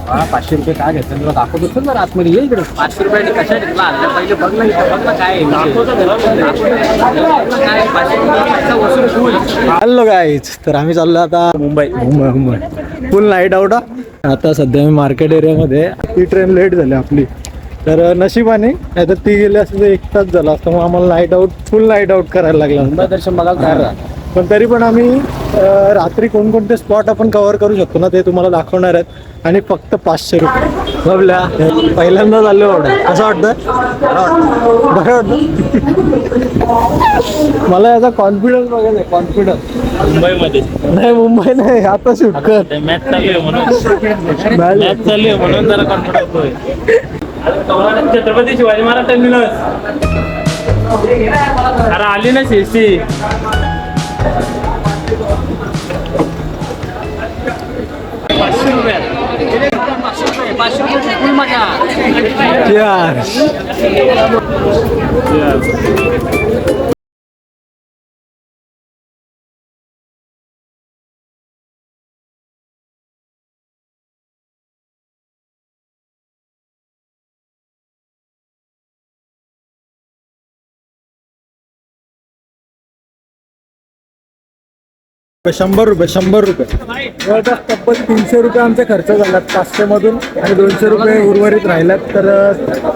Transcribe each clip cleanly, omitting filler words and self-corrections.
500 रुपये काय घेतात तुला दाखवतो चल ना आतमध्ये ये इकडे 500 रुपयाने कशा घेतला आता पहिले बघ ना इथं बघ ना काय हॅलो गाईज तर आम्ही चाललो आता मुंबई फुल नाईट आउट. आता सध्या मी मार्केट एरियामध्ये ती ट्रेन लेट झाली आपली तर नशिबाने नाही तर ती गेली असं 1 तास झाला असतं मग आम्हाला नाईट आउट फुल नाईट आउट करायला लागला मुंबई दर्शन बघायला तयार राहा. पण तरी पण आम्ही रात्री कोणकोणते स्पॉट आपण कव्हर करू शकतो ना ते तुम्हाला दाखवणार आहेत आणि फक्त 500 रुपये बघल्या पहिल्यांदा झालं एवढं कसं वाटतं बरं वाटतं. मला याचा कॉन्फिडन्स बघायचा आहे कॉन्फिडन्स मुंबईमध्ये नाही मुंबई नाही आता शूट कर मॅच चालू आहे म्हणून जरा कॉन्फिडन्स होय. छत्रपती शिवाजी महाराज टर्मिनस अरे आली ना सीसी फुल मजा यार ₹100 जवळपास तब्बल 300 रुपये आमचा खर्च झाला 500 मधून आणि 200 रुपये उर्वरित राहिल्यात. तर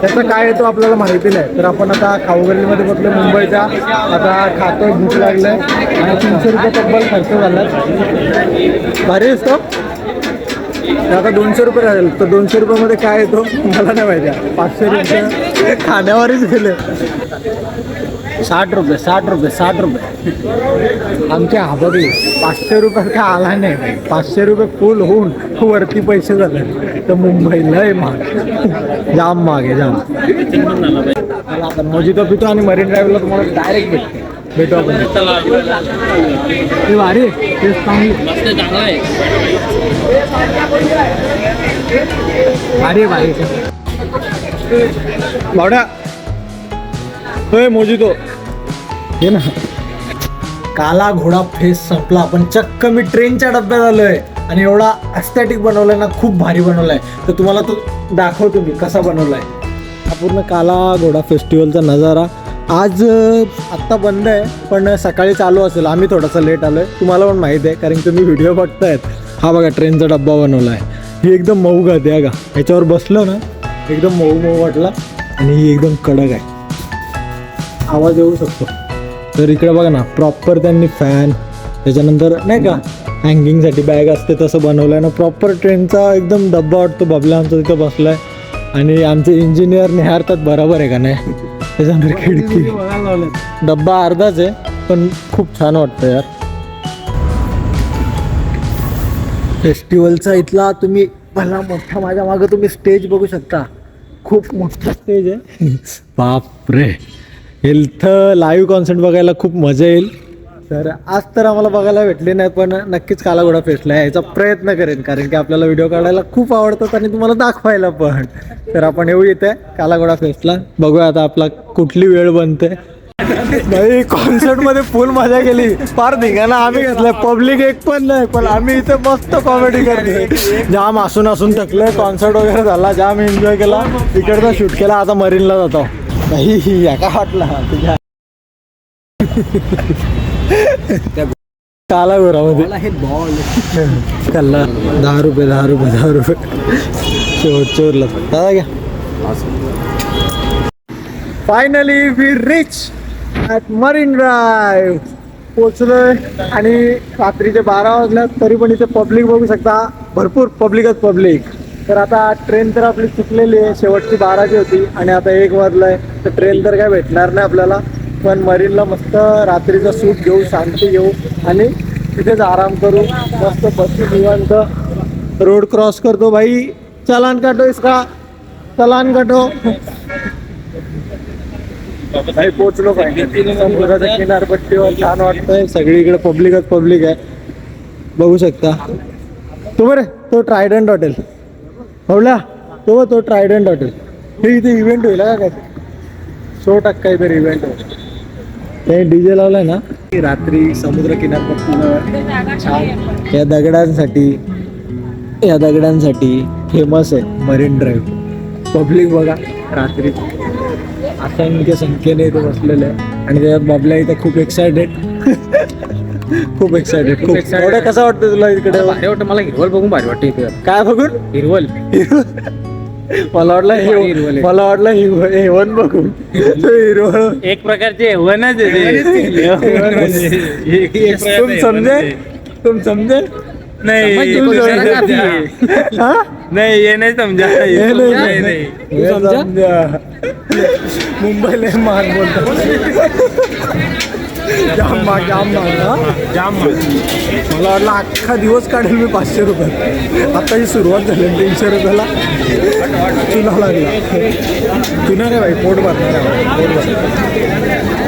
त्याचा काय येतो आपल्याला माहिती नाही. तर आपण आता खाऊगल्लीमध्ये बसलो मुंबईच्या आता खातोय भूक लागलंय आणि 300 रुपये तब्बल खर्च झाला भारी असतो. आता 200 रुपये राहील तर 200 रुपयामध्ये काय येतो मला नाही माहिती. 500 रुपये खाण्यावरच गेले. 60 रुपये आमचे हाबगले 500 रुपये काय आला नाही. 500 रुपये फुल होऊन वरती पैसे झाले तर मुंबई लय महाग जाम महाग आहे जाम. आपण मोजितो पितो आणि मरीन ड्राईव्हला तुम्हाला डायरेक्ट भेटू आपण. ते भारी तेच चांगली भारी भावड्या होय मोजितो हे ना. काला घोडा फेस संपला. आपण चक्क मी ट्रेनच्या डब्यात आलोय आणि एवढा ॲस्थेटिक बनवलाय ना खूप भारी बनवलाय. तर तुम्हाला तो दाखवतो मी कसा बनवलाय. हा पूर्ण काला घोडा फेस्टिवलचा नजारा. आज आत्ता बंद आहे पण सकाळी चालू असेल. आम्ही थोडासा लेट आलोय तुम्हाला पण माहिती आहे कारण तुम्ही व्हिडिओ बघतायत. हा बघा ट्रेनचा डब्बा बनवला आहे. ही एकदम मऊ गाते आहे का ह्याच्यावर बसलं ना एकदम मऊ वाटला आणि ही एकदम कडक आहे. आवाज येऊ शकतो. तर इकडे बघा ना प्रॉपर त्यांनी फॅन त्याच्यानंतर नाही का हँगिंगसाठी बॅग असते तसं बनवलं आहे ना. प्रॉपर ट्रेनचा एकदम डब्बा वाटतो. बबला आमचा तिथं बसला आहे आणि आमचे इंजिनियर निहारतात बरोबर आहे का नाही. त्याच्यानंतर खिडकी डब्बा अर्धाच आहे पण खूप छान वाटतं यार. फेस्टिवलचा इथला तुम्ही भला मोठा माझ्या मागं तुम्ही स्टेज बघू शकता. खूप मोठा स्टेज आहे बाप रे. इथं लाईव्ह कॉन्सर्ट बघायला खूप मजा येईल. तर आज तर आम्हाला बघायला भेटले नाही पण नक्कीच काला घोडा फेस्टला यायचा प्रयत्न करेन कारण की आपल्याला व्हिडिओ काढायला खूप आवडतात आणि तुम्हाला दाखवायला पण. तर आपण येऊ इथे काला घोडा फेस्टला. बघूया आता आपला कुठली वेळ बनते. भाई कॉन्सर्टमध्ये फुल मजा केली. फार धिंगाणा आम्ही घेतलाय. पब्लिक एक पण नाही पण आम्ही इथे मस्त कॉमेडी करतोय. जाम हसून थकलोय. कॉन्सर्ट वगैरे झाला जाम एन्जॉय केला. इकडचा शूट केला. आता मरीनला जातो. नाही या का वाटला तुझ्या काला घोरामध्ये हे बॉल कल्ला 10 रुपये शेवटच्या उरला दादा घ्या. Finally we reach at Marine Drive पोचलोय आणि रात्रीचे 12 वाजल्यात तरी पण इथे पब्लिक बघू शकता. भरपूर पब्लिक. तर आता ट्रेन तर आपली चुकलेली आहे. शेवटची 12ची होती आणि आता 1 वाजलाय तर ट्रेन तर काय भेटणार नाही आपल्याला. पण मरीनला मस्त रात्रीचा सूट घेऊ शांती घेऊ आणि तिथेच आराम करू. मस्त बसू निवांत. रोड क्रॉस करतो भाई. चलान काटो इसका चलान काटो. भाई पोचलो पाहिजे समुद्राच्या किनारपट्टीवर. छान वाटतंय. सगळीकडे पब्लिक आहे बघू शकता. तो बरे तो ट्रायडंट हॉटेल बघला तो ट्रायडंट हॉटेल. हे इथे इव्हेंट होईल का काय 100% काहीतरी इव्हेंट होईल. ते डीजे लावलाय ना रात्री समुद्र किनारपट्टीवर छान या दगडांसाठी या दगडांसाठी फेमस आहे मरीन ड्राईव्ह. पब्लिक बघा रात्री असंख्य संख्येने इथे बसलेलं आहे आणि त्याच्यात बाबल्या इथं खूप एक्सायटेड खूप एक्सायटेड खूप excited. एवढं कसं वाटतं तुला इकडे भारी वाटतं मला हिरवल बघून भारी वाटतं इथे काय बघून हिरवल मला वाटलं भारी हिरवळ आहे. मला वाटलं हेवन बघून हिरवळ एक प्रकारचे हेवनच आहे ते. तुम समजे तुम समजे नाही तुम इशारा काफी समजा. आहे. हा? नाही ये नाही समजा हे नाही नाही. नाही हे समजा. मुंबईला मान बोलतात जाम माग हा? जाम मला वाटलं अख्खा दिवस काढेल मी 500 रुपये. आता ही सुरुवात झाली 300 रुपयाला चुना लागला. चुना रे भाई पोट भरणार आहे, पोट भरणार